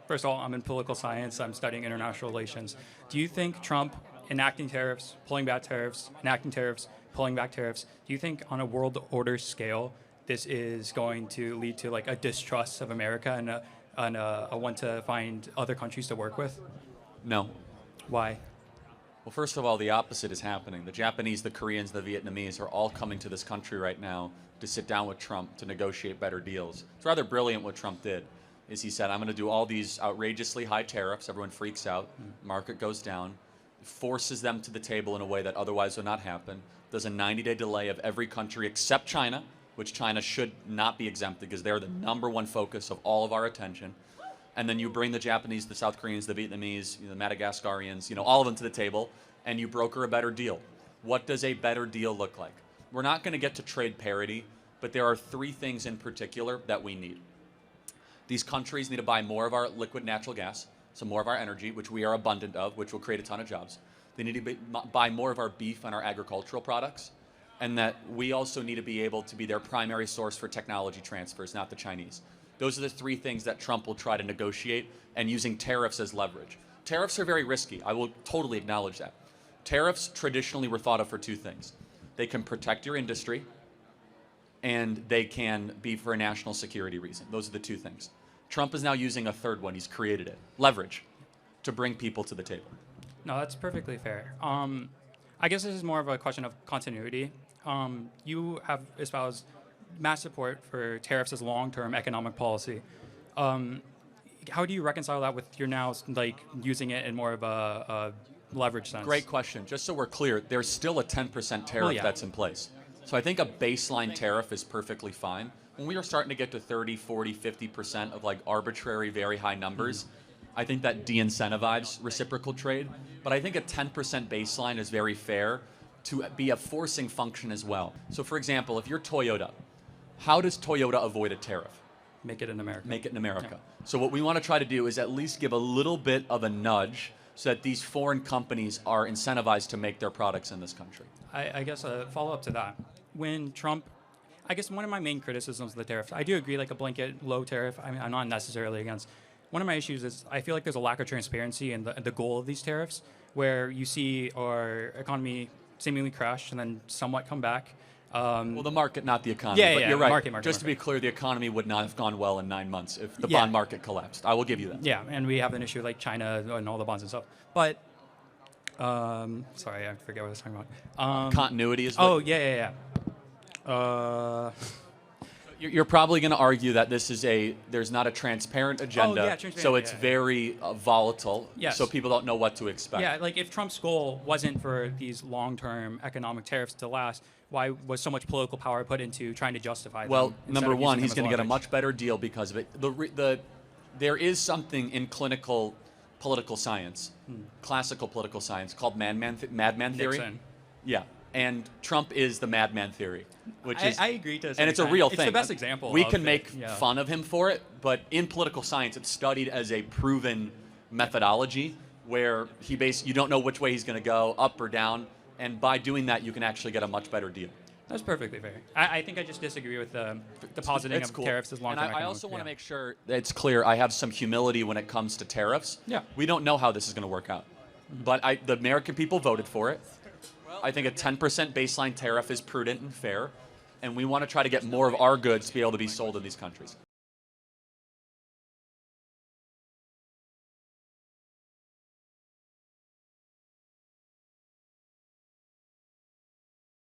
First of all, I'm in political science. I'm studying international relations. Do you think Trump enacting tariffs, pulling back tariffs, enacting tariffs, pulling back tariffs, do you think on a world order scale, this is going to lead to like a distrust of America and a want to find other countries to work with? No. Why? Well, first of all, the opposite is happening. The Japanese, the Koreans, the Vietnamese are all coming to this country right now to sit down with Trump to negotiate better deals. It's rather brilliant what Trump did, is he said, I'm going to do all these outrageously high tariffs. Everyone freaks out. Market goes down. Forces them to the table in a way that otherwise would not happen. There's a 90-day delay of every country except China, which China should not be exempted because they're the number one focus of all of our attention. And then you bring the Japanese, the South Koreans, the Vietnamese, the Madagascarians, all of them to the table, and you broker a better deal. What does a better deal look like? We're not going to get to trade parity, but there are three things in particular that we need. These countries need to buy more of our liquid natural gas, so more of our energy, which we are abundant of, which will create a ton of jobs. They need to buy more of our beef and our agricultural products, and that we also need to be able to be their primary source for technology transfers, not the Chinese. Those are the three things that Trump will try to negotiate, and using tariffs as leverage. Tariffs are very risky. I will totally acknowledge that. Tariffs traditionally were thought of for two things. They can protect your industry, and they can be for a national security reason. Those are the two things. Trump is now using a third one. He's created it. Leverage, to bring people to the table. No, that's perfectly fair. I guess this is more of a question of continuity. You have espoused mass support for tariffs as long-term economic policy. How do you reconcile that with you're now using it in more of a leverage sense? Great question. Just so we're clear, there's still a 10% tariff that's in place. So I think a baseline tariff is perfectly fine. When we are starting to get to 30, 40, 50% of arbitrary, very high numbers, I think that de-incentivizes reciprocal trade. But I think a 10% baseline is very fair to be a forcing function as well. So for example, if you're Toyota, how does Toyota avoid a tariff? Make it in America. Make it in America. Yeah. So what we want to try to do is at least give a little bit of a nudge so that these foreign companies are incentivized to make their products in this country. I guess a follow-up to that. When Trump, I guess one of my main criticisms of the tariffs, I do agree a blanket low tariff, I'm not necessarily against. One of my issues is I feel like there's a lack of transparency in the goal of these tariffs, where you see our economy seemingly crash and then somewhat come back. Well, the market, not the economy. But you're right. Just to be clear, the economy would not have gone well in 9 months if the bond market collapsed. I will give you that. Yeah, and we have an issue like China and all the bonds and stuff. But, sorry, I forget what I was talking about. Continuity is what? You're probably going to argue that this is there's not a transparent agenda, so it's very volatile, so people don't know what to expect. Yeah, if Trump's goal wasn't for these long-term economic tariffs to last, why was so much political power put into trying to justify them? Well, number one, he's going to get a much better deal because of it. There is something in clinical political science, classical political science, called madman theory. Nixon. Yeah. And Trump is the madman theory, which is I agree to. And it's a real thing. It's the best example. We can make fun of him for it, but in political science, it's studied as a proven methodology where you don't know which way he's going to go, up or down, and by doing that, you can actually get a much better deal. That's perfectly fair. I think I just disagree with the positing of tariffs as long-term. And I also want to make sure that it's clear. I have some humility when it comes to tariffs. Yeah. We don't know how this is going to work out, but the American people voted for it. I think a 10% baseline tariff is prudent and fair, and we want to try to get more of our goods to be able to be sold in these countries.